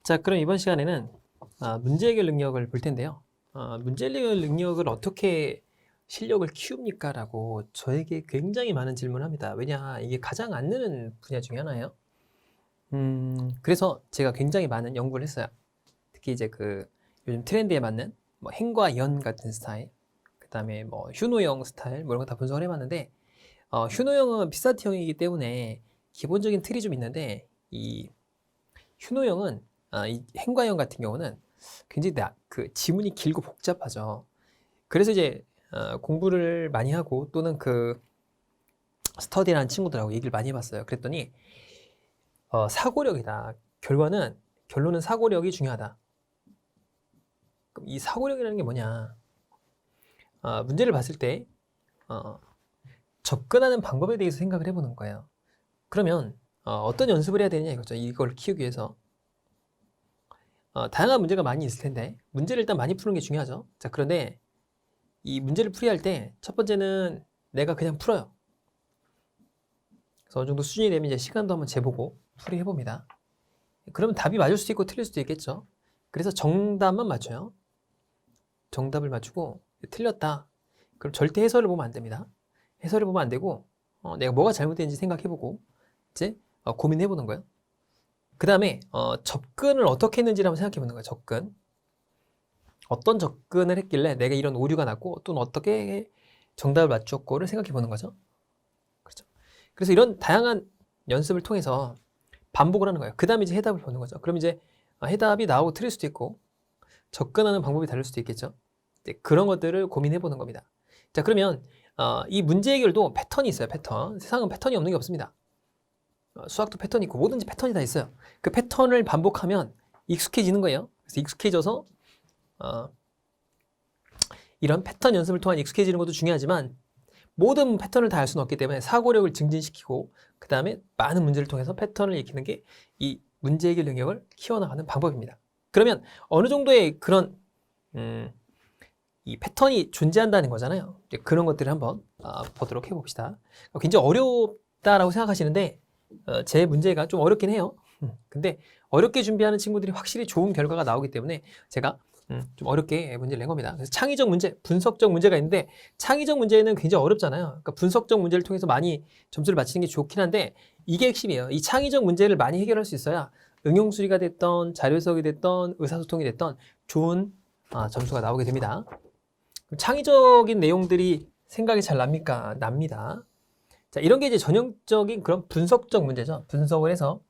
자, 그럼 이번 시간에는 문제 해결 능력을 볼 텐데요. 문제 해결 능력을 어떻게 실력을 키웁니까? 라고 저에게 굉장히 많은 질문을 합니다. 왜냐, 이게 가장 안 느는 분야 중에 하나예요. 그래서 제가 굉장히 많은 연구를 했어요. 특히 이제 그 요즘 트렌드에 맞는 뭐 행과 연 같은 스타일, 그 다음에 뭐 휴노형 스타일, 뭐 이런 거 다 분석을 해봤는데, 휴노형은 피사티형이기 때문에 기본적인 틀이 좀 있는데, 이 휴노형은 이 행과형 같은 경우는 굉장히 그 지문이 길고 복잡하죠. 그래서 이제 공부를 많이 하고 또는 그 스터디라는 친구들하고 얘기를 많이 해봤어요. 그랬더니 사고력이다. 결론은 사고력이 중요하다. 그럼 이 사고력이라는 게 뭐냐? 문제를 봤을 때 접근하는 방법에 대해서 생각을 해보는 거예요. 그러면 어떤 연습을 해야 되느냐 이거죠. 이걸 키우기 위해서. 다양한 문제가 많이 있을 텐데 문제를 일단 많이 푸는 게 중요하죠. 자, 그런데 이 문제를 풀이할 때 첫 번째는 내가 그냥 풀어요. 그래서 어느 정도 수준이 되면 이제 시간도 한번 재보고 풀이해 봅니다. 그러면 답이 맞을 수도 있고 틀릴 수도 있겠죠. 그래서 정답만 맞춰요. 정답을 맞추고 틀렸다. 그럼 절대 해설을 보면 안 됩니다. 해설을 보면 안 되고 내가 뭐가 잘못됐는지 생각해보고 이제 고민해보는 거예요. 그 다음에 접근을 어떻게 했는지를 한번 생각해 보는 거예요. 접근. 어떤 접근을 했길래 내가 이런 오류가 났고 또는 어떻게 정답을 맞췄고를 생각해 보는 거죠. 그렇죠. 그래서 이런 다양한 연습을 통해서 반복을 하는 거예요. 그 다음에 이제 해답을 보는 거죠. 그럼 이제 해답이 나오고 틀릴 수도 있고 접근하는 방법이 다를 수도 있겠죠. 그런 것들을 고민해 보는 겁니다. 자, 그러면 이 문제 해결도 패턴이 있어요. 패턴. 세상은 패턴이 없는 게 없습니다. 수학도 패턴이 있고 뭐든지 패턴이 다 있어요. 그 패턴을 반복하면 익숙해지는 거예요. 그래서 익숙해져서 이런 패턴 연습을 통한 익숙해지는 것도 중요하지만 모든 패턴을 다 알 수는 없기 때문에 사고력을 증진시키고 그 다음에 많은 문제를 통해서 패턴을 익히는 게 이 문제 해결 능력을 키워나가는 방법입니다. 그러면 어느 정도의 그런 이 패턴이 존재한다는 거잖아요. 이제 그런 것들을 한번 보도록 해봅시다. 굉장히 어렵다라고 생각하시는데 제 문제가 좀 어렵긴 해요. 근데 어렵게 준비하는 친구들이 확실히 좋은 결과가 나오기 때문에 제가 좀 어렵게 문제를 낸 겁니다. 그래서 창의적 문제, 분석적 문제가 있는데 창의적 문제는 굉장히 어렵잖아요. 그러니까 분석적 문제를 통해서 많이 점수를 맞히는 게 좋긴 한데 이게 핵심이에요. 이 창의적 문제를 많이 해결할 수 있어야 응용수리가 됐던 자료 해석이 됐던 의사소통이 됐던 좋은 점수가 나오게 됩니다. 창의적인 내용들이 생각이 잘 납니까? 납니다. 자, 이런 게 이제 전형적인 그런 분석적 문제죠. 분석을 해서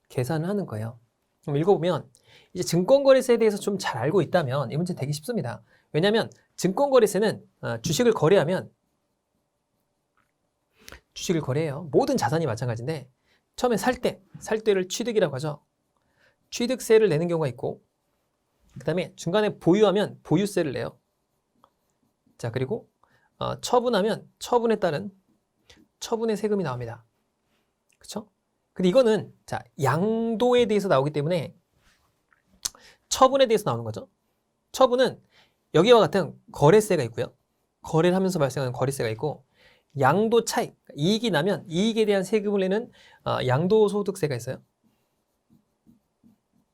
계산을 하는 거예요. 그럼 읽어보면 이제 증권거래세에 대해서 좀 잘 알고 있다면 이 문제 되게 쉽습니다. 왜냐하면 증권거래세는 주식을 거래하면 주식을 거래해요. 모든 자산이 마찬가지인데 처음에 살 때를 취득이라고 하죠. 취득세를 내는 경우가 있고 그 다음에 중간에 보유하면 보유세를 내요. 자, 그리고 처분하면 처분에 따른 처분의 세금이 나옵니다. 그렇죠? 근데 이거는 자, 양도에 대해서 나오기 때문에 처분에 대해서 나오는 거죠. 처분은 여기와 같은 거래세가 있고요. 거래를 하면서 발생하는 거래세가 있고 양도 차익, 이익이 나면 이익에 대한 세금을 내는 양도소득세가 있어요.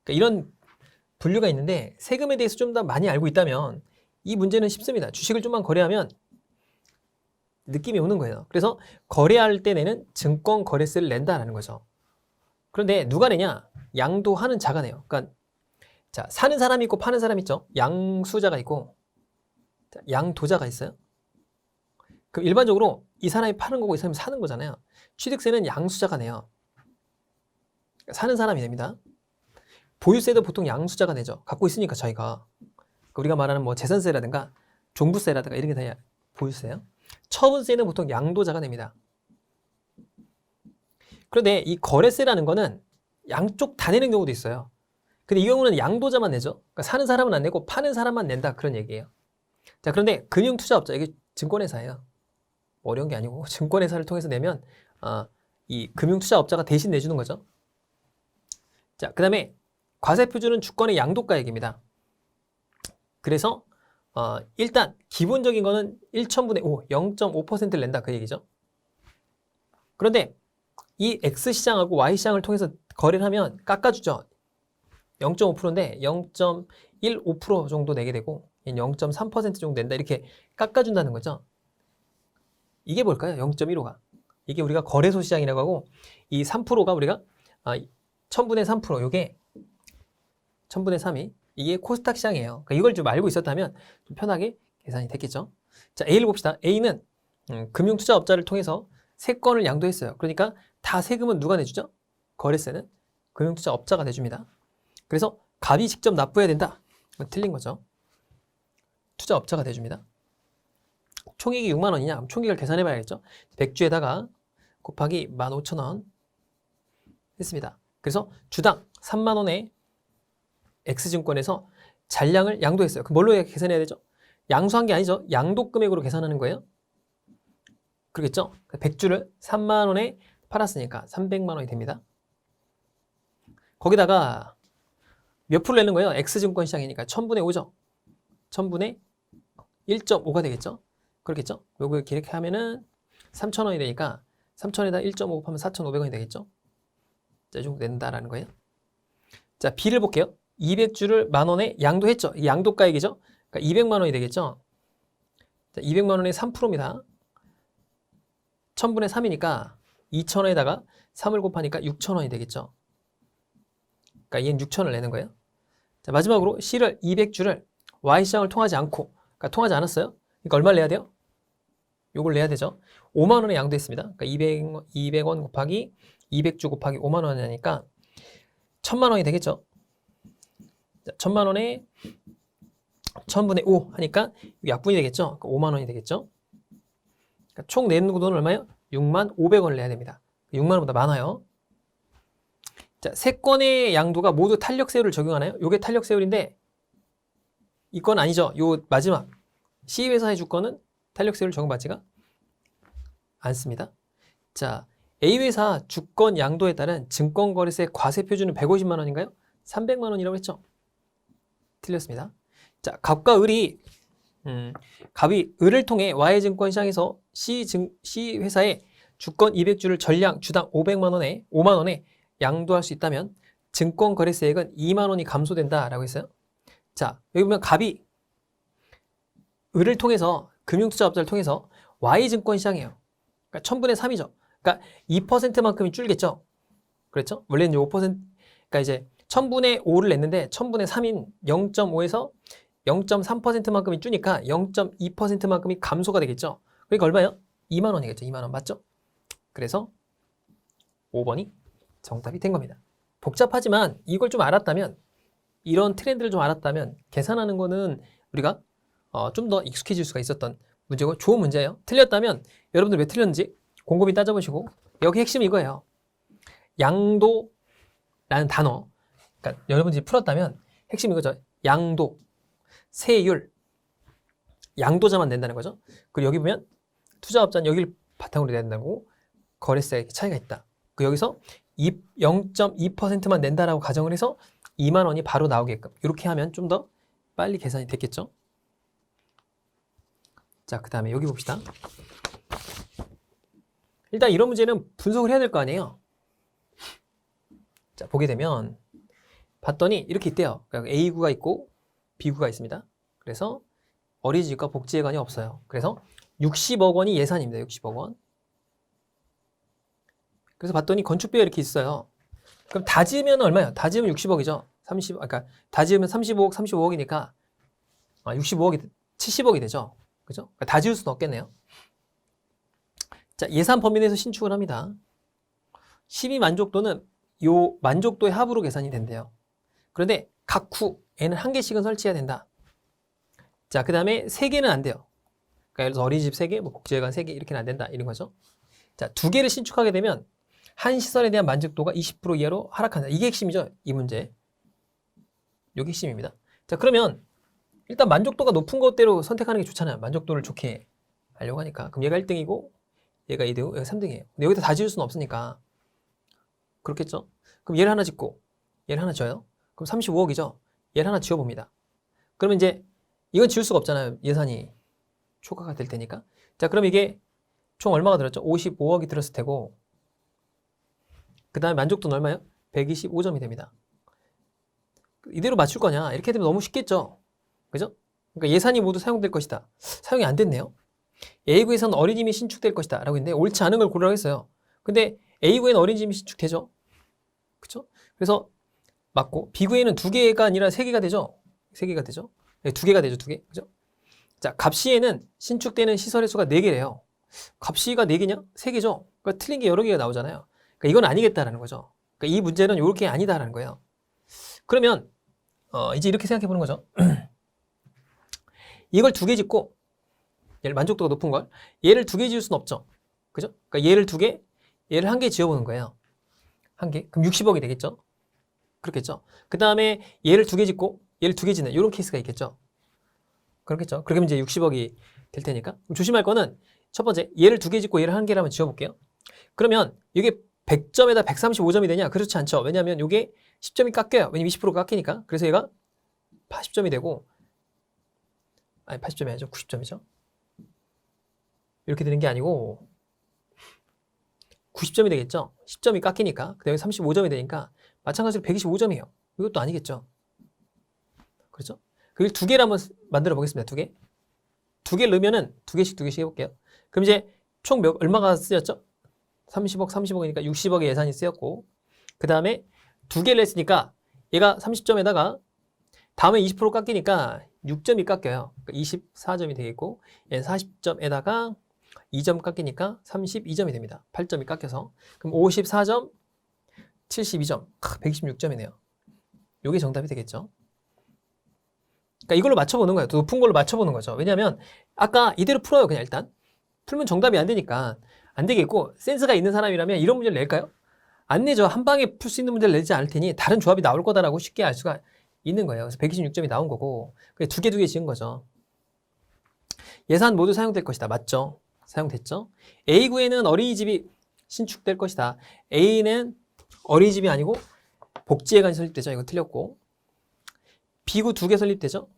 그러니까 이런 분류가 있는데 세금에 대해서 좀 더 많이 알고 있다면 이 문제는 쉽습니다. 주식을 좀만 거래하면 느낌이 오는 거예요. 그래서 거래할 때 내는 증권거래세를 낸다라는 거죠. 그런데 누가 내냐? 양도하는 자가 내요. 그러니까 자, 사는 사람이 있고 파는 사람이 있죠. 양수자가 있고 양도자가 있어요. 그럼 일반적으로 이 사람이 파는 거고 이 사람이 사는 거잖아요. 취득세는 양수자가 내요. 사는 사람이 냅니다. 보유세도 보통 양수자가 내죠. 갖고 있으니까 저희가. 우리가 말하는 뭐 재산세라든가 종부세라든가 이런 게 다 보유세예요. 처분세는 보통 양도자가 냅니다. 그런데 이 거래세라는 거는 양쪽 다 내는 경우도 있어요. 근데 이 경우는 양도자만 내죠. 그러니까 사는 사람은 안 내고 파는 사람만 낸다 그런 얘기예요. 자, 그런데 금융투자업자, 이게 증권회사예요. 어려운 게 아니고 증권회사를 통해서 내면 이 금융투자업자가 대신 내주는 거죠. 자, 그 다음에 과세표준은 주권의 양도가액입니다. 그래서 일단 기본적인 거는 1,000분의 5, 0.5%를 낸다 그 얘기죠. 그런데 이 X시장하고 Y시장을 통해서 거래를 하면 깎아주죠. 0.5%인데 0.15% 정도 내게 되고 0.3% 정도 낸다. 이렇게 깎아준다는 거죠. 이게 뭘까요? 0.15가. 이게 우리가 거래소 시장이라고 하고 이 3%가 우리가 1000분의 3%, 요게 1000분의 3이 이게 코스닥 시장이에요. 그러니까 이걸 좀 알고 있었다면 좀 편하게 계산이 됐겠죠. 자, A를 봅시다. A는 금융투자업자를 통해서 세건을 양도했어요. 그러니까 다 세금은 누가 내주죠? 거래세는 금융투자업자가 내줍니다. 그래서 갑이 직접 납부해야 된다. 이건 틀린 거죠. 투자업자가 내줍니다. 총액이 6만 원이냐? 그럼 총액을 계산해 봐야겠죠. 100주에다가 곱하기 15,000원 했습니다. 그래서 주당 3만 원의 X증권에서 잔량을 양도했어요. 그럼 뭘로 계산해야 되죠? 양수한 게 아니죠. 양도 금액으로 계산하는 거예요. 그러겠죠? 100주를 3만 원에 팔았으니까 300만 원이 됩니다. 거기다가 몇 프로 내는 거예요? X증권 시장이니까 1000분의 5죠. 1000분의 1.5가 되겠죠? 그렇겠죠? 요거 이렇게 하면은 3,000원이 되니까 3,000에다 1.5 곱하면 4,500원이 되겠죠? 자, 이 정도 낸다라는 거예요. 자, B를 볼게요. 200주를 만원에 양도했죠. 이게 양도가액이죠. 그러니까 200만 원이 되겠죠. 자, 200만 원의 3%입니다. 1000분의 3이니까 2,000원에다가 3을 곱하니까 6,000원이 되겠죠. 그러니까 얘는 6,000원을 내는 거예요. 자, 마지막으로 C를 200주를 Y시장을 통하지 않고, 그러니까 통하지 않았어요. 그러니까 얼마를 내야 돼요? 요걸 내야 되죠. 5만 원에 양도했습니다. 그러니까 200원 곱하기 200주 곱하기 5만 원이니까 1000만 원이 되겠죠. 자, 1000만 원에 1000분의 5 하니까 약분이 되겠죠. 그러니까 5만 원이 되겠죠. 그러니까 총 내는 돈은 얼마예요? 6만 500원을 내야 됩니다. 6만 원보다 많아요. 자, 세 건의 양도가 모두 탄력세율을 적용하나요? 요게 탄력세율인데 이건 아니죠. 요 마지막 C회사 해줄 거는 탄력세율을 적용받지가 않습니다. 자, A회사 주권 양도에 따른 증권거래세 과세 표준은 150만 원인가요? 300만 원이라고 했죠? 틀렸습니다. 자, 갑과 을이 갑이 을을 통해 Y증권 시장에서 C회사에 주권 200주를 전량 주당 500만 원에 양도할 수 있다면 증권거래세액은 2만 원이 감소된다라고 했어요. 자, 여기 보면 갑이 을을 통해서 금융투자업자를 통해서 Y증권 시장이에요. 그러니까 1000분의 3이죠. 그러니까 2%만큼이 줄겠죠. 그렇죠? 원래는 5%, 그러니까 이제 1000분의 5를 냈는데 1000분의 3인 0.5에서 0.3%만큼이 줄니까 0.2%만큼이 감소가 되겠죠. 그러니까 얼마예요? 2만 원이겠죠. 2만 원 맞죠? 그래서 5번이 정답이 된 겁니다. 복잡하지만 이걸 좀 알았다면, 이런 트렌드를 좀 알았다면 계산하는 거는 우리가 좀 더 익숙해질 수가 있었던 문제고 좋은 문제예요. 틀렸다면 여러분들 왜 틀렸는지 곰곰이 따져보시고, 여기 핵심은 이거예요. 양도라는 단어, 그러니까 여러분들이 풀었다면 핵심이 이거죠. 양도, 세율, 양도자만 낸다는 거죠. 그리고 여기 보면 투자업자는 여기를 바탕으로 낸다고 거래세 차이가 있다. 그 여기서 0.2%만 낸다라고 가정을 해서 2만 원이 바로 나오게끔 이렇게 하면 좀 더 빨리 계산이 됐겠죠. 자, 그 다음에 여기 봅시다. 일단 이런 문제는 분석을 해야 될 거 아니에요. 자, 보게 되면 봤더니 이렇게 있대요. 그러니까 A구가 있고 B구가 있습니다. 그래서 어린이집과 복지회관이 없어요. 그래서 60억 원이 예산입니다. 60억 원. 그래서 봤더니 건축비가 이렇게 있어요. 그럼 다 지으면 얼마예요? 다 지으면 60억이죠. 그러니까 다 지으면 35억, 35억이니까 65억이 70억이 되죠. 그죠? 그러니까 다 지을 수는 없겠네요. 자, 예산 범위 내에서 신축을 합니다. 시민 만족도는 요 만족도의 합으로 계산이 된대요. 그런데 각 후에는 한 개씩은 설치해야 된다. 자, 그 다음에 3개는 안 돼요. 그러니까 예를 들어서 어린이집 3개, 뭐 복지회관 3개 이렇게는 안 된다. 이런 거죠. 자, 2개를 신축하게 되면 한 시설에 대한 만족도가 20% 이하로 하락한다. 이게 핵심이죠. 이 문제. 이게 핵심입니다. 자, 그러면 일단 만족도가 높은 것대로 선택하는 게 좋잖아요. 만족도를 좋게 하려고 하니까. 그럼 얘가 1등이고 얘가 2등이고 얘가 3등이에요. 근데 여기다 다 지을 수는 없으니까. 그렇겠죠? 그럼 얘를 하나 짓고 얘를 하나 지어요. 그럼 35억이죠? 얘를 하나 지어봅니다. 그러면 이제 이건 지을 수가 없잖아요. 예산이 초과가 될 테니까. 자, 그럼 이게 총 얼마가 들었죠? 55억이 들었을 테고, 그 다음에 만족도는 얼마예요? 125점이 됩니다. 이대로 맞출 거냐? 이렇게 되면 너무 쉽겠죠? 그죠? 그러니까 예산이 모두 사용될 것이다. 사용이 안 됐네요. A구에서는 어린이집이 신축될 것이다. 라고 했는데 옳지 않은 걸 고르라고 했어요. 근데 A구에는 어린이집이 신축되죠? 그쵸? 그래서 맞고, B구에는 2개가 아니라 3개가 되죠? 3개가 되죠? 네, 2개가 되죠, 2개. 그죠? 자, 값 C에는 신축되는 시설의 수가 4개래요. 값 C가 4개냐? 3개죠? 그러니까 틀린 게 여러 개가 나오잖아요. 그러니까 이건 아니겠다라는 거죠. 그러니까 이 문제는 이렇게 아니다라는 거예요. 그러면 이제 이렇게 생각해 보는 거죠. 이걸 2개 짓고 얘를 만족도가 높은 걸 얘를 2개 지을 수는 없죠. 그죠? 그러니까 얘를 2개, 얘를 1개 지어보는 거예요. 1개. 그럼 60억이 되겠죠? 그렇겠죠? 그 다음에 얘를 2개 짓고 얘를 2개 짓는 이런 케이스가 있겠죠? 그렇겠죠? 그러면 이제 60억이 될 테니까. 조심할 거는 첫 번째, 얘를 2개 짓고 얘를 1개를 한번 지어볼게요. 그러면 이게 100점에다 135점이 되냐? 그렇지 않죠. 왜냐하면 이게 10점이 깎여요. 왜냐면 20%가 깎이니까. 그래서 얘가 80점이 되고, 아니 80점이 아니죠. 90점이죠. 이렇게 되는 게 아니고 90점이 되겠죠. 10점이 깎이니까. 그 다음에 35점이 되니까 마찬가지로 125점이에요. 이것도 아니겠죠. 그렇죠? 그걸 2개를 한번 만들어 보겠습니다. 2개. 2개를 넣으면은 2개씩 해볼게요. 그럼 이제 총 얼마가 쓰였죠? 30억, 30억이니까 60억의 예산이 쓰였고, 그 다음에 2개를 했으니까 얘가 30점에다가 다음에 20% 깎이니까 6점이 깎여요. 그러니까 24점이 되겠고, 얘는 40점에다가 2점 깎이니까 32점이 됩니다. 8점이 깎여서. 그럼 54점, 72점, 126점이네요. 이게 정답이 되겠죠. 그러니까 이걸로 맞춰보는 거예요. 더 높은 걸로 맞춰보는 거죠. 왜냐하면 아까 이대로 풀어요. 그냥 일단. 풀면 정답이 안 되니까 안 되겠고, 센스가 있는 사람이라면 이런 문제를 낼까요? 안 내죠. 한 방에 풀 수 있는 문제를 내지 않을 테니 다른 조합이 나올 거다라고 쉽게 알 수가 있는 거예요. 그래서 126점이 나온 거고, 2개 지은 거죠. 예산 모두 사용될 것이다. 맞죠? 사용됐죠? A구에는 어린이집이 신축될 것이다. A는 어린이집이 아니고 복지예간이 설립되죠. 이거 틀렸고. B구 2개 설립되죠?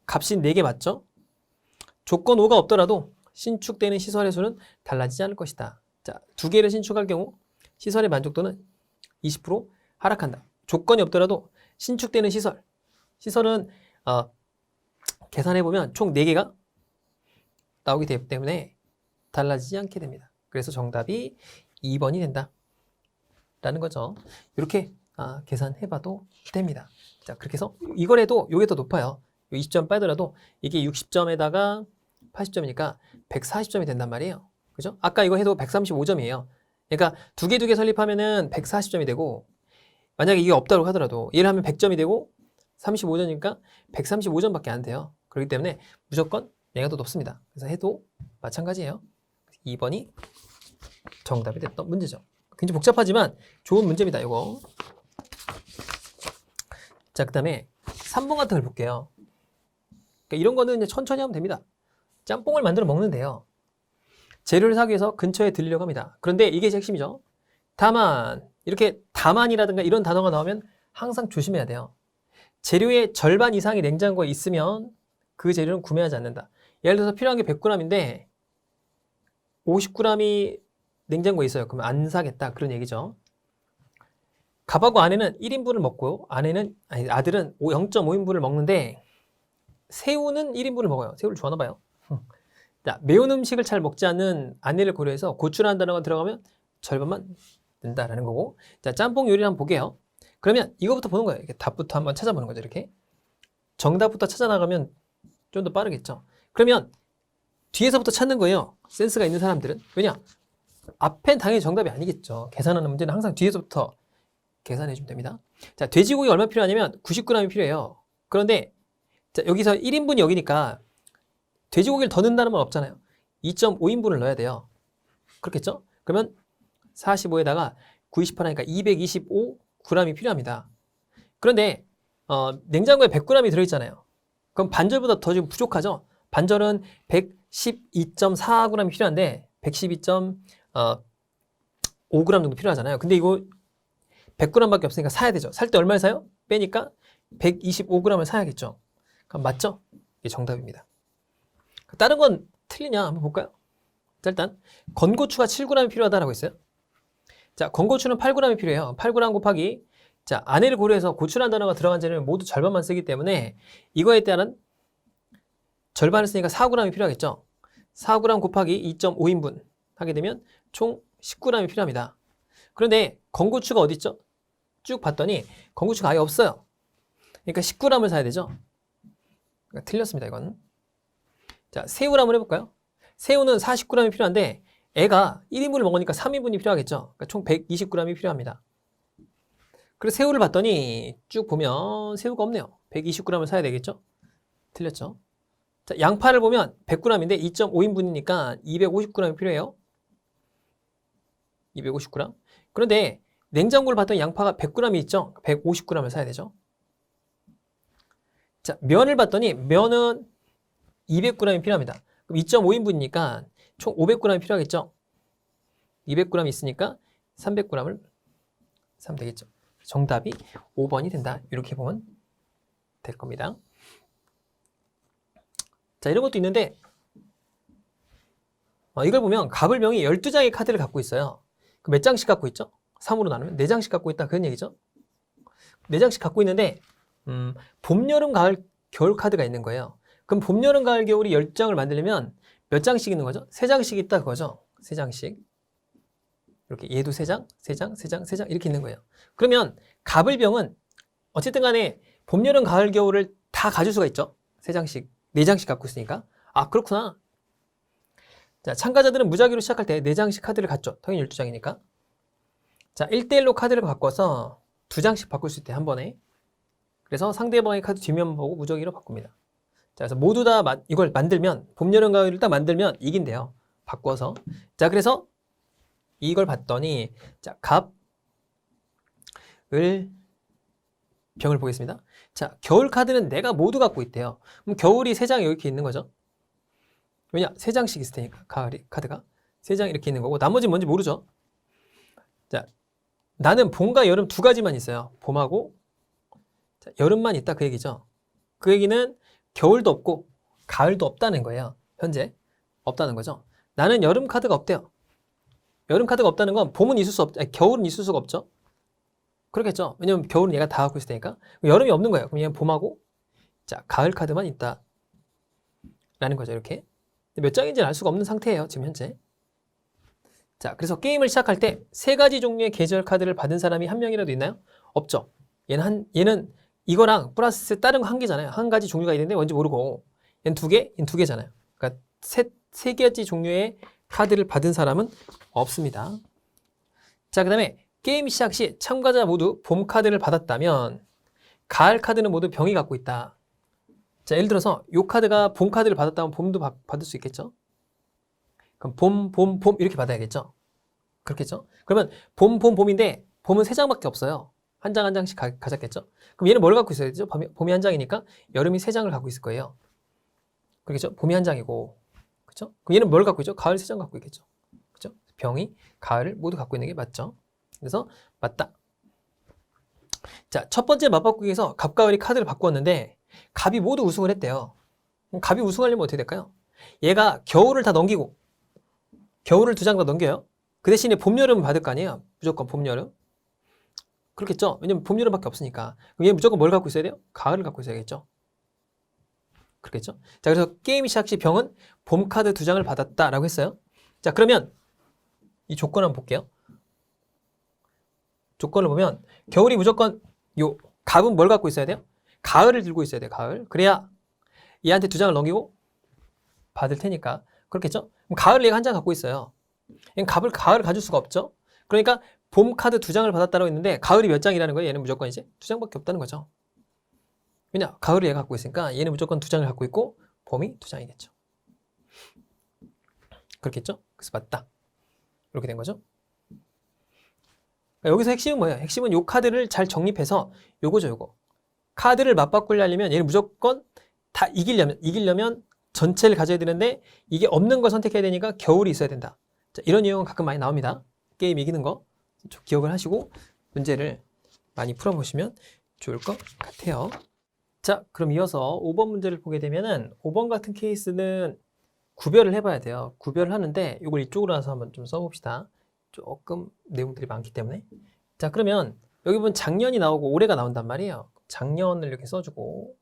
값이 4개 맞죠? 조건 5가 없더라도 신축되는 시설의 수는 달라지지 않을 것이다. 자, 2개를 신축할 경우 시설의 만족도는 20% 하락한다. 조건이 없더라도 신축되는 시설은 계산해보면 총 4개가 나오게 되기 때문에 달라지지 않게 됩니다. 그래서 정답이 2번이 된다 라는 거죠. 이렇게 계산해봐도 됩니다. 자, 그렇게 해서 이걸 해도 이게 더 높아요. 20점 빼더라도 이게 60점에다가 80점이니까 140점이 된단 말이에요. 그죠? 아까 이거 해도 135점이에요. 그러니까 2개 설립하면은 140점이 되고, 만약에 이게 없다고 하더라도 얘를 하면 100점이 되고 35점이니까 135점밖에 안 돼요. 그렇기 때문에 무조건 얘가 더 높습니다. 그래서 해도 마찬가지예요. 2번이 정답이 됐던 문제죠. 굉장히 복잡하지만 좋은 문제입니다. 이거. 자, 그 다음에 3번 같은 걸 볼게요. 그러니까 이런 거는 이제 천천히 하면 됩니다. 짬뽕을 만들어 먹는데요. 재료를 사기 위해서 근처에 들리려고 합니다. 그런데 이게 핵심이죠. 다만, 이렇게 다만이라든가 이런 단어가 나오면 항상 조심해야 돼요. 재료의 절반 이상이 냉장고에 있으면 그 재료는 구매하지 않는다. 예를 들어서 필요한 게 100g인데 50g이 냉장고에 있어요. 그러면 안 사겠다. 그런 얘기죠. 갑하고 아내는 1인분을 먹고 아들은 0.5인분을 먹는데 새우는 1인분을 먹어요. 새우를 좋아하나 봐요. 자, 매운 음식을 잘 먹지 않는 아내를 고려해서 고추라는 단어가 들어가면 절반만 넣는다라는 거고, 자, 짬뽕 요리를 한번 볼게요. 그러면 이거부터 보는 거예요. 이렇게 답부터 한번 찾아보는 거죠. 이렇게 정답부터 찾아 나가면 좀 더 빠르겠죠. 그러면 뒤에서부터 찾는 거예요. 센스가 있는 사람들은. 왜냐? 앞엔 당연히 정답이 아니겠죠. 계산하는 문제는 항상 뒤에서부터 계산해 주면 됩니다. 자, 돼지고기 얼마 필요하냐면 90g이 필요해요. 그런데 자, 여기서 1인분이 여기니까 돼지고기를 더 넣는다는 건 없잖아요. 2.5인분을 넣어야 돼요. 그렇겠죠? 그러면 45에다가 98하니까 225g이 필요합니다. 그런데 냉장고에 100g이 들어있잖아요. 그럼 반절보다 더 지금 부족하죠? 반절은 112.4g이 필요한데 112.5g 정도 필요하잖아요. 근데 이거 100g밖에 없으니까 사야 되죠. 살 때 얼마를 사요? 빼니까 125g을 사야겠죠. 그럼 맞죠? 이게 정답입니다. 다른 건 틀리냐 한번 볼까요? 자, 일단 건고추가 7g이 필요하다라고 했어요. 자, 건고추는 8g이 필요해요. 8g 곱하기 자, 안해를 고려해서 고추라는 단어가 들어간 재료는 모두 절반만 쓰기 때문에 이거에 따른 절반을 쓰니까 4g이 필요하겠죠. 4g 곱하기 2.5인분 하게 되면 총 19g이 필요합니다. 그런데 건고추가 어디 있죠? 쭉 봤더니 건고추가 아예 없어요. 그러니까 19g을 사야 되죠. 그러니까 틀렸습니다, 이건. 자, 새우를 한번 해볼까요? 새우는 40g이 필요한데 애가 1인분을 먹으니까 3인분이 필요하겠죠. 그러니까 총 120g이 필요합니다. 그래서 새우를 봤더니 쭉 보면 새우가 없네요. 120g을 사야 되겠죠? 틀렸죠? 자, 양파를 보면 100g인데 2.5인분이니까 250g이 필요해요. 250g. 그런데 냉장고를 봤더니 양파가 100g이 있죠? 150g을 사야 되죠. 자, 면을 봤더니 면은 200g이 필요합니다. 그럼 2.5인분이니까 총 500g이 필요하겠죠? 200g 있으니까 300g을 사면 되겠죠. 정답이 5번이 된다. 이렇게 보면 될 겁니다. 자, 이런 것도 있는데 이걸 보면 갑을병이 12장의 카드를 갖고 있어요. 몇 장씩 갖고 있죠? 3으로 나누면 4장씩 갖고 있다. 그런 얘기죠. 4장씩 갖고 있는데 봄, 여름, 가을, 겨울 카드가 있는 거예요. 그럼 봄, 여름, 가을, 겨울이 10장을 만들려면 몇 장씩 있는 거죠? 3장씩 있다 그거죠. 3장씩. 이렇게 얘도 3장, 3장, 3장, 3장 이렇게 있는 거예요. 그러면 갑을병은 어쨌든 간에 봄, 여름, 가을, 겨울을 다 가질 수가 있죠. 3장씩, 4장씩 갖고 있으니까. 아, 그렇구나. 자, 참가자들은 무작위로 시작할 때 4장씩 카드를 갖죠. 당연히 12장이니까. 자, 1대1로 카드를 바꿔서 2장씩 바꿀 수 있대, 한 번에. 그래서 상대방의 카드 뒷면 보고 무작위로 바꿉니다. 자, 그래서 모두 다 이걸 만들면, 봄, 여름, 가을을 딱 만들면 이긴대요. 바꿔서. 자, 그래서 이걸 봤더니, 자, 갑을, 병을 보겠습니다. 자, 겨울 카드는 내가 모두 갖고 있대요. 그럼 겨울이 3장이 이렇게 있는 거죠. 왜냐? 3장씩 있을 테니까, 가을이, 카드가. 3장 이렇게 있는 거고, 나머지는 뭔지 모르죠. 자, 나는 봄과 여름 2가지만 있어요. 봄하고, 자, 여름만 있다 그 얘기죠. 그 얘기는 겨울도 없고, 가을도 없다는 거예요. 현재. 없다는 거죠. 나는 여름 카드가 없대요. 여름 카드가 없다는 건 봄은 있을 수 아니, 겨울은 있을 수가 없죠. 그렇겠죠. 왜냐면 겨울은 얘가 다 갖고 있을 테니까. 여름이 없는 거예요. 그럼 얘는 봄하고, 자, 가을 카드만 있다. 라는 거죠, 이렇게. 몇 장인지는 알 수가 없는 상태예요, 지금 현재. 자, 그래서 게임을 시작할 때 3가지 종류의 계절 카드를 받은 사람이 한 명이라도 있나요? 없죠. 얘는 이거랑 플러스 다른 거 한 개잖아요. 한 가지 종류가 있는데 뭔지 모르고. 얘는 2개, 얘는 2개잖아요. 그러니까 세 가지 종류의 카드를 받은 사람은 없습니다. 자, 그 다음에 게임 시작 시 참가자 모두 봄 카드를 받았다면 가을 카드는 모두 병이 갖고 있다. 자, 예를 들어서 이 카드가 봄 카드를 받았다면 봄도 받을 수 있겠죠? 그럼 봄 이렇게 받아야겠죠? 그렇겠죠? 그러면 봄인데 봄은 3장밖에 없어요. 한 장 한 장씩 가졌겠죠? 그럼 얘는 뭘 갖고 있어야 되죠? 봄이 한 장이니까 여름이 3장을 갖고 있을 거예요. 그렇겠죠? 봄이 한 장이고, 그렇죠? 그럼 얘는 뭘 갖고 있죠? 가을 3장 갖고 있겠죠? 그렇죠? 병이 가을을 모두 갖고 있는 게 맞죠? 그래서 맞다. 자, 첫 번째 맞바꾸기에서 갑가을이 카드를 바꾸었는데 갑이 모두 우승을 했대요. 그럼 갑이 우승하려면 어떻게 될까요? 얘가 겨울을 다 넘기고 겨울을 2장 더 넘겨요. 그 대신에 봄, 여름은 받을 거 아니에요? 무조건 봄, 여름. 그렇겠죠? 왜냐면 봄, 여름밖에 없으니까. 그럼 얘 무조건 뭘 갖고 있어야 돼요? 가을을 갖고 있어야겠죠? 그렇겠죠? 자, 그래서 게임 시작 시 병은 봄 카드 2장을 받았다라고 했어요. 자, 그러면 이 조건 한번 볼게요. 조건을 보면 겨울이 무조건 갑은 뭘 갖고 있어야 돼요? 가을을 들고 있어야 돼요. 가을. 그래야 얘한테 2장을 넘기고 받을 테니까. 그렇겠죠? 그럼 가을을 얘가 한 장 갖고 있어요. 얘는 가을을 가질 수가 없죠. 그러니까 봄 카드 2장을 받았다고 했는데 가을이 몇 장이라는 거예요? 얘는 무조건 이제 2장밖에 없다는 거죠. 왜냐? 가을을 얘가 갖고 있으니까 얘는 무조건 2장을 갖고 있고 봄이 2장이겠죠. 그렇겠죠? 그래서 맞다. 이렇게 된 거죠. 여기서 핵심은 뭐예요? 핵심은 요 카드를 잘 정립해서 요거죠, 요거. 카드를 맞바꾸려면 얘는 무조건 다 이기려면 전체를 가져야 되는데 이게 없는 걸 선택해야 되니까 겨울이 있어야 된다. 자, 이런 내용은 가끔 많이 나옵니다. 게임 이기는 거 좀 기억을 하시고 문제를 많이 풀어보시면 좋을 것 같아요. 자, 그럼 이어서 5번 문제를 보게 되면은 5번 같은 케이스는 구별을 해봐야 돼요. 구별을 하는데 이걸 이쪽으로 와서 한번 좀 써봅시다. 조금 내용들이 많기 때문에. 자, 그러면 여기 보면 작년이 나오고 올해가 나온단 말이에요. 작년을 이렇게 써주고,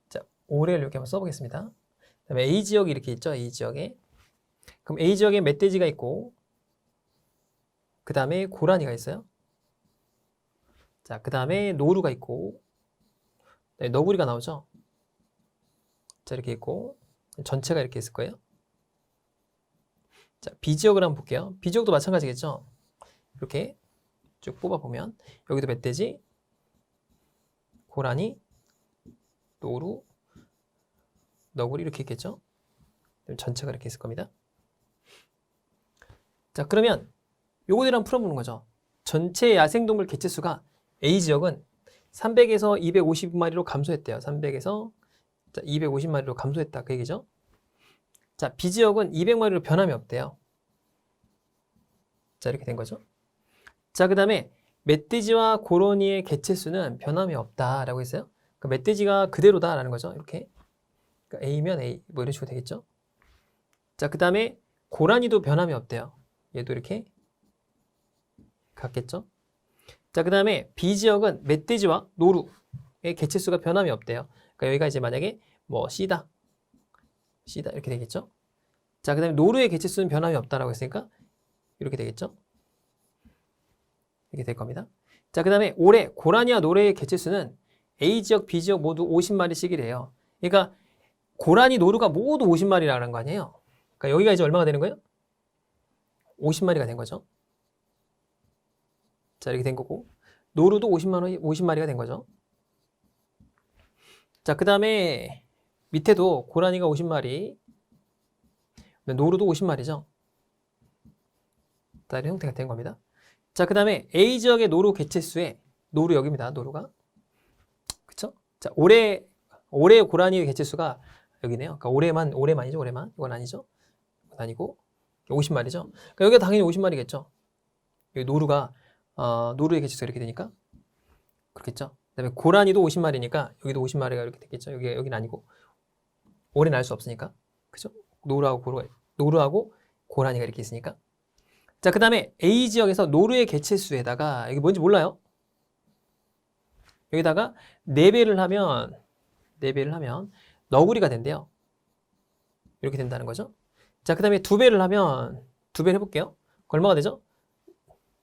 자, 올해를 이렇게 한번 써보겠습니다. 그다음에 A 지역이 이렇게 있죠. A 지역에. 그럼 A 지역에 멧돼지가 있고, 그 다음에 고라니가 있어요. 자, 그 다음에 노루가 있고, 네, 너구리가 나오죠. 자, 이렇게 있고, 전체가 이렇게 있을 거예요. 자, B 지역을 한번 볼게요. B 지역도 마찬가지겠죠. 이렇게 쭉 뽑아보면, 여기도 멧돼지, 고라니, 노루, 너구리 이렇게 있겠죠. 전체가 이렇게 있을 겁니다. 자, 그러면 요거들 한번 풀어보는 거죠. 전체 야생동물 개체수가 A 지역은 300에서 250마리로 감소했대요. 300에서 250마리로 감소했다. 그 얘기죠. 자, B 지역은 200마리로 변함이 없대요. 자, 이렇게 된 거죠. 자, 그 다음에 멧돼지와 고라니의 개체수는 변함이 없다라고 했어요. 그러니까 멧돼지가 그대로다라는 거죠. 이렇게. 그러니까 A면 A, 뭐 이런 식으로 되겠죠. 자, 그 다음에 고라니도 변함이 없대요. 얘도 이렇게 같겠죠. 자, 그 다음에 B 지역은 멧돼지와 노루의 개체수가 변함이 없대요. 그러니까 여기가 이제 만약에 뭐 C다 이렇게 되겠죠. 자, 그 다음에 노루의 개체수는 변함이 없다라고 했으니까 이렇게 되겠죠. 이렇게 될 겁니다. 자, 그 다음에 올해 고라니와 노루의 개체수는 A 지역, B 지역 모두 50마리씩이래요. 그러니까 고라니, 노루가 모두 50마리라는 거 아니에요. 그러니까 여기가 이제 얼마가 되는 거예요? 50마리가 된 거죠. 자, 이렇게 된 거고, 노루도 50마리가 된 거죠. 자, 그 다음에 밑에도 고라니가 50마리, 노루도 50마리죠. 자, 이런 형태가 된 겁니다. 자, 그 다음에 A 지역의 노루 개체수에, 노루 여기입니다. 노루가. 그쵸? 자, 올해 고라니의 개체수가 여기네요. 그러니까 올해만이죠. 올해만. 이건 아니죠. 이건 아니고, 50마리죠. 그러니까 여기가 당연히 50마리겠죠. 여기 노루의 개체수가 이렇게 되니까. 그렇겠죠. 그 다음에 고라니도 50마리니까 여기도 50마리가 이렇게 되겠죠. 여기는 아니고. 올해는 알 수 없으니까. 그죠? 노루하고 고라니가 이렇게 있으니까. 자, 그 다음에 A 지역에서 노루의 개체수에다가, 이게 뭔지 몰라요? 여기다가 4배를 하면 너구리가 된대요. 이렇게 된다는 거죠. 자, 그 다음에 2배를 하면, 2배를 해볼게요. 얼마가 되죠?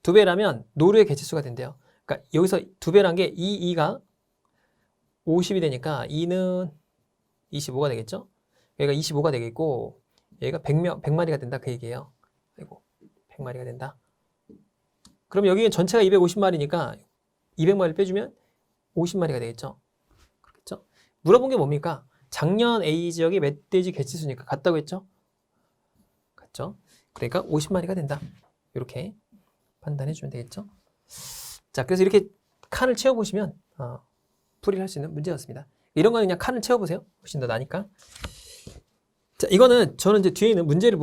2배를 하면 노루의 개체수가 된대요. 그러니까 여기서 2배란 게 2가 50이 되니까 2는 25가 되겠죠? 여기가 25가 되겠고, 여기가 100마리가 된다. 그 얘기예요. 아이고, 100마리가 된다. 그럼 여기는 전체가 250마리니까 200마리를 빼주면 50마리가 되겠죠? 그렇겠죠? 물어본 게 뭡니까? 작년 A 지역의 멧돼지 개체수니까 같다고 했죠? 같죠? 그러니까 50마리가 된다. 이렇게 판단해 주면 되겠죠? 자, 그래서 이렇게 칸을 채워보시면 풀이를 할 수 있는 문제였습니다. 이런 거는 그냥 칸을 채워보세요. 훨씬 더 나니까. 자, 이거는 저는 이제 뒤에 있는 문제를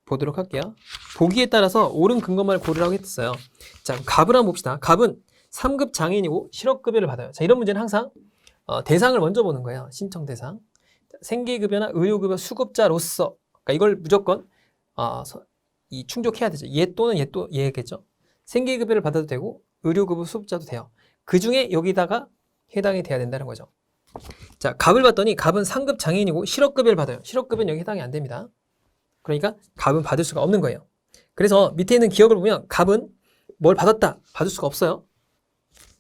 보도록 할게요. 보기에 따라서 옳은 근거만을 고르라고 했어요. 자, 갑을 한번 봅시다. 갑은 3급 장애인이고 실업급여를 받아요. 자, 이런 문제는 항상 대상을 먼저 보는 거예요. 신청 대상. 생계급여나 의료급여 수급자로서, 그러니까 이걸 무조건 이 충족해야 되죠. 얘 또는 얘겠죠. 생계급여를 받아도 되고 의료급여 수급자도 돼요. 그 중에 여기다가 해당이 돼야 된다는 거죠. 자, 갑을 봤더니 갑은 상급 장애인이고 실업급여를 받아요. 실업급여는 여기 해당이 안 됩니다. 그러니까 갑은 받을 수가 없는 거예요. 그래서 밑에 있는 기억을 보면 갑은 뭘 받았다, 받을 수가 없어요.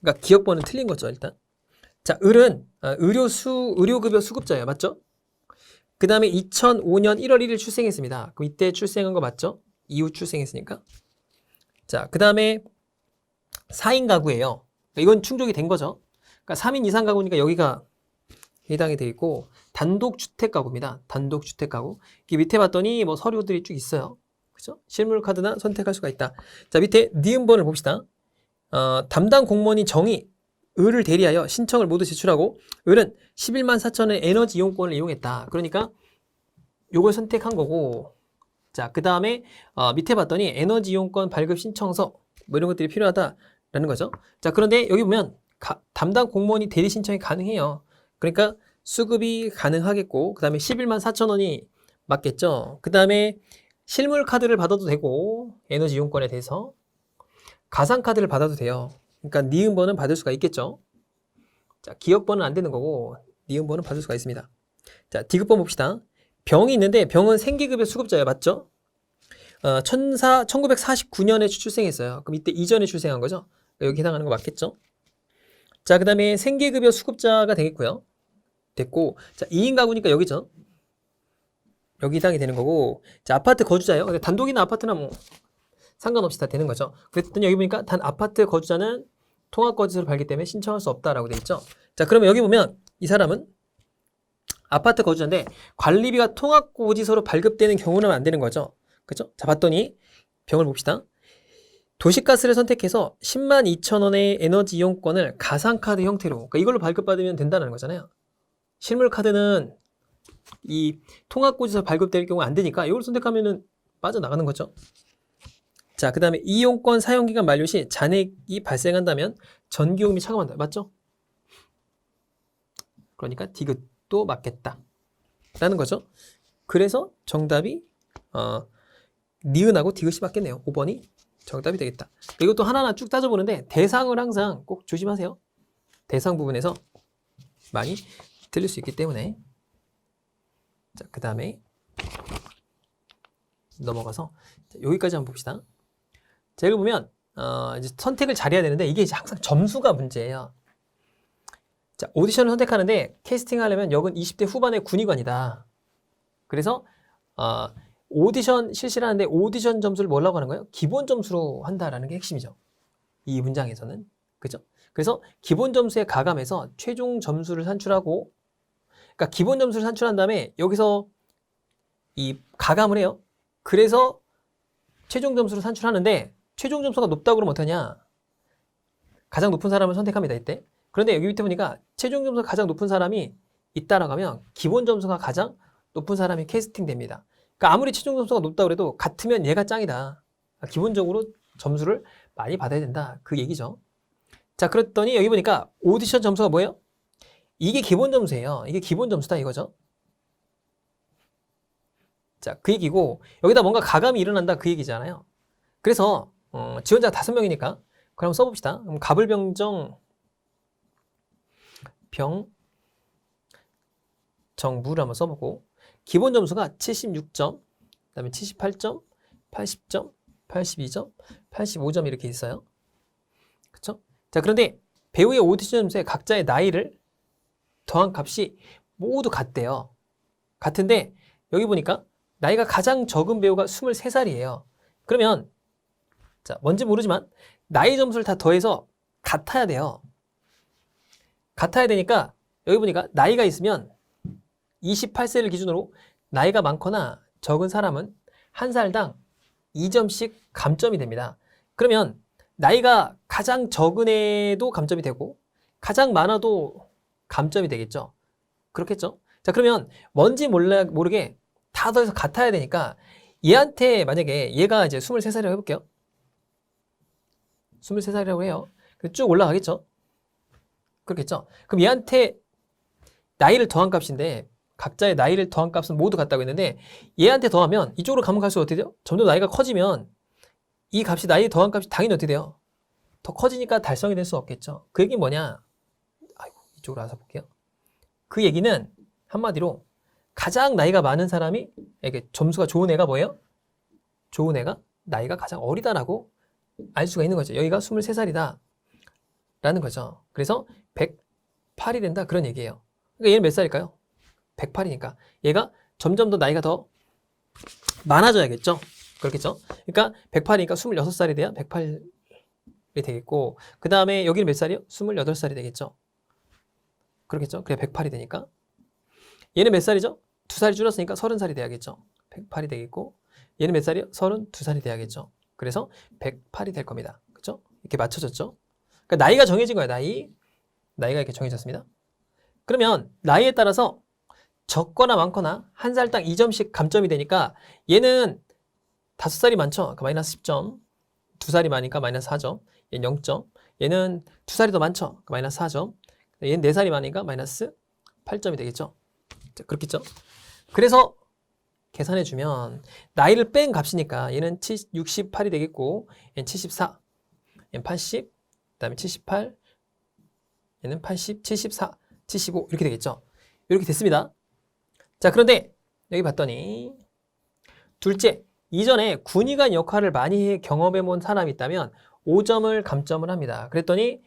그러니까 기억번은 틀린 거죠, 일단. 자, 을은 의료급여 수급자예요. 맞죠? 그 다음에 2005년 1월 1일 출생했습니다. 그럼 이때 출생한 거 맞죠? 이후 출생했으니까. 자, 그 다음에 4인 가구예요. 그러니까 이건 충족이 된 거죠. 그러니까 3인 이상 가구니까 여기가 해당이 되어 있고, 단독주택 가구입니다. 단독주택 가구. 이게 밑에 봤더니 뭐 서류들이 쭉 있어요. 그죠? 실물 카드나 선택할 수가 있다. 자, 밑에 니은번을 봅시다. 담당 공무원이 정의 을을 대리하여 신청을 모두 제출하고, 을은 11만 4천원의 에너지 이용권을 이용했다. 그러니까 요걸 선택한 거고, 자, 그 다음에 밑에 봤더니 에너지 이용권 발급 신청서 뭐 이런 것들이 필요하다라는 거죠. 자, 그런데 여기 보면 담당 공무원이 대리 신청이 가능해요. 그러니까 수급이 가능하겠고, 그 다음에 11만 4천원이 맞겠죠. 그 다음에 실물 카드를 받아도 되고, 에너지 이용권에 대해서 가상카드를 받아도 돼요. 그러니까 니은번은 받을 수가 있겠죠. 자, 기역번은 안 되는 거고 니은번은 받을 수가 있습니다. 자, 디귿번 봅시다. 병이 있는데 병은 생계급여 수급자예요. 맞죠? 1949년에 출생했어요. 그럼 이때 이전에 출생한 거죠? 여기 해당하는 거 맞겠죠? 자, 그 다음에 생계급여 수급자가 되겠고요. 됐고, 자, 2인 가구니까 여기죠. 여기 해당이 되는 거고, 자, 아파트 거주자예요. 근데 단독이나 아파트나 뭐 상관없이 다 되는 거죠. 그랬더니 여기 보니까 단 아파트 거주자는 통합거주소를 팔기 때문에 신청할 수 없다라고 돼 있죠. 자, 그러면 여기 보면 이 사람은 아파트 거주자인데 관리비가 통합고지서로 발급되는 경우는 안 되는 거죠. 그죠? 자, 봤더니 병을 봅시다. 도시가스를 선택해서 10만 2천 원의 에너지 이용권을 가상카드 형태로, 그러니까 이걸로 발급받으면 된다는 거잖아요. 실물카드는 이 통합고지서 발급될 경우 안 되니까 이걸 선택하면은 빠져나가는 거죠. 자, 그 다음에 이용권 사용기간 만료 시 잔액이 발생한다면 전기요금이 차감한다. 맞죠? 그러니까 디귿도 맞겠다 라는 거죠. 그래서 정답이 니은하고 디귿이 맞겠네요. 5번이 정답이 되겠다. 이것도 하나하나 쭉 따져보는데 대상을 항상 꼭 조심하세요. 대상 부분에서 많이 틀릴 수 있기 때문에. 자, 그 다음에 넘어가서 여기까지 한번 봅시다. 자, 여기 보면 이제 선택을 잘해야 되는데 이게 이제 항상 점수가 문제예요. 자, 오디션을 선택하는데 캐스팅 하려면 역은 20대 후반의 군의관이다. 그래서 오디션 실시를 하는데 오디션 점수를 뭐라고 하는 거예요? 기본 점수로 한다라는 게 핵심이죠. 이 문장에서는. 그죠? 그래서 기본 점수에 가감해서 최종 점수를 산출하고, 그러니까 기본 점수를 산출한 다음에 여기서 이 가감을 해요. 그래서 최종 점수를 산출하는데 최종 점수가 높다고 그러면 어떠냐? 가장 높은 사람을 선택합니다, 이때. 그런데 여기 밑에 보니까 최종 점수가 가장 높은 사람이 있다라고 하면 기본 점수가 가장 높은 사람이 캐스팅 됩니다. 그러니까 아무리 최종 점수가 높다고 해도 같으면 얘가 짱이다. 기본적으로 점수를 많이 받아야 된다. 그 얘기죠. 자, 그랬더니 여기 보니까 오디션 점수가 뭐예요? 이게 기본 점수예요. 이게 기본 점수다 이거죠. 자, 그 얘기고 여기다 뭔가 가감이 일어난다 그 얘기잖아요. 그래서 지원자가 5명이니까 그럼 써봅시다. 그럼 갑을병정 정무를 한번 써보고 기본 점수가 76점, 그 다음에 78점, 80점, 82점, 85점 이렇게 있어요. 그쵸? 자, 그런데 배우의 오디션 점수에 각자의 나이를 더한 값이 모두 같대요. 같은데 여기 보니까 나이가 가장 적은 배우가 23살이에요. 그러면 자, 뭔지 모르지만 나이 점수를 다 더해서 같아야 돼요. 같아야 되니까 여기 보니까 나이가 있으면 28세를 기준으로 나이가 많거나 적은 사람은 한 살당 2점씩 감점이 됩니다. 그러면 나이가 가장 적은 애도 감점이 되고 가장 많아도 감점이 되겠죠. 그렇겠죠. 자, 그러면 뭔지 모르게 다 더해서 같아야 되니까 얘한테 만약에 얘가 이제 23살이라고 해볼게요. 23살이라고 해요. 쭉 올라가겠죠. 그렇겠죠. 그럼 얘한테 나이를 더한 값인데 각자의 나이를 더한 값은 모두 같다고 했는데 얘한테 더하면 이쪽으로 가면 갈수록 어떻게 돼요? 점점 나이가 커지면 이 값이 나이 더한 값이 당연히 어떻게 돼요? 더 커지니까 달성이 될 수 없겠죠. 그 얘기는 뭐냐? 아이고, 이쪽으로 와서 볼게요. 그 얘기는 한마디로 가장 나이가 많은 사람이 이게 점수가 좋은 애가 뭐예요? 좋은 애가 나이가 가장 어리다라고 알 수가 있는 거죠. 여기가 23살이다 라는 거죠. 그래서 108이 된다 그런 얘기예요. 그러니까 얘는 몇 살일까요? 108이니까 얘가 점점 더 나이가 더 많아져야겠죠. 그렇겠죠. 그러니까 108이니까 26살이 돼야 108이 되겠고 그 다음에 여기는 몇 살이요? 28살이 되겠죠. 그렇겠죠. 그래 108이 되니까 얘는 몇 살이죠? 2살이 줄었으니까 30살이 돼야겠죠. 108이 되겠고 얘는 몇 살이요? 32살이 돼야겠죠. 그래서 108이 될 겁니다. 그렇죠? 이렇게 맞춰졌죠. 그러니까 나이가 정해진 거예요. 나이가 이렇게 정해졌습니다. 그러면 나이에 따라서 적거나 많거나 한 살당 2점씩 감점이 되니까 얘는 5살이 많죠. 그러니까 마이너스 10점. 2살이 많으니까 마이너스 4점. 얘는 0점. 얘는 2살이 더 많죠. 그러니까 마이너스 4점. 얘는 4살이 많으니까 마이너스 8점이 되겠죠. 자, 그렇겠죠. 그래서 계산해주면 나이를 뺀 값이니까 얘는 68이 되겠고 얘는 74, 얘는 80, 그다음에 78, 얘는 80, 74, 75 이렇게 되겠죠. 이렇게 됐습니다. 자, 그런데 여기 봤더니 둘째, 이전에 군의관 역할을 많이 경험해 본 사람이 있다면 5점을 감점을 합니다. 그랬더니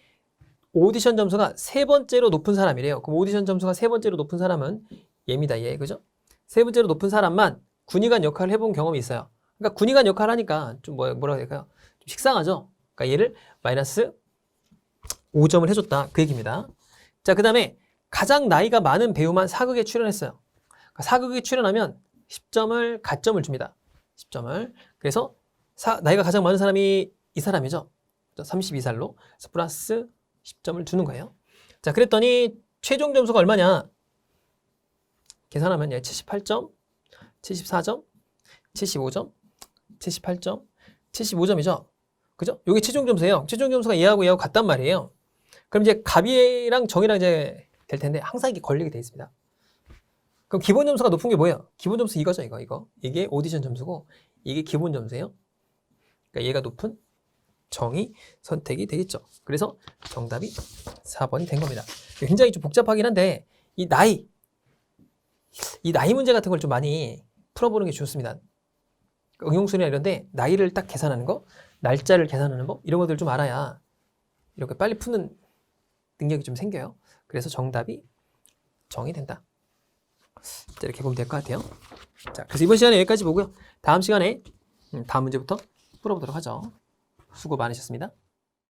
오디션 점수가 세 번째로 높은 사람이래요. 그럼 오디션 점수가 세 번째로 높은 사람은 얘입니다. 얘, 그죠? 세 번째로 높은 사람만 군의관 역할을 해본 경험이 있어요. 그러니까 군의관 역할을 하니까 좀 뭐라고 해야 될까요? 좀 식상하죠? 그러니까 얘를 마이너스 5점을 해줬다. 그 얘기입니다. 자, 그 다음에 가장 나이가 많은 배우만 사극에 출연했어요. 그러니까 사극에 출연하면 10점을 가점을 줍니다. 10점을. 그래서 나이가 가장 많은 사람이 이 사람이죠. 32살로. 그래서 플러스 10점을 주는 거예요. 자, 그랬더니 최종 점수가 얼마냐? 계산하면 78점, 74점, 75점, 78점, 75점이죠. 그죠? 이게 최종 점수예요. 최종 점수가 얘하고 같단 말이에요. 그럼 이제 갑이랑 정이랑 이제 될 텐데 항상 이게 걸리게 돼 있습니다. 그럼 기본 점수가 높은 게 뭐예요? 기본 점수 이거죠, 이거. 이게 오디션 점수고 이게 기본 점수예요. 그러니까 얘가 높은 정이 선택이 되겠죠. 그래서 정답이 4번이 된 겁니다. 굉장히 좀 복잡하긴 한데 이 나이 문제 같은 걸 좀 많이 풀어보는 게 좋습니다. 응용수나 이런데 나이를 딱 계산하는 거, 날짜를 계산하는 법 이런 것들 좀 알아야 이렇게 빨리 푸는 능력이 좀 생겨요. 그래서 정답이 정이 된다. 자, 이렇게 보면 될 것 같아요. 자, 그래서 이번 시간에 여기까지 보고요. 다음 시간에 다음 문제부터 풀어보도록 하죠. 수고 많으셨습니다.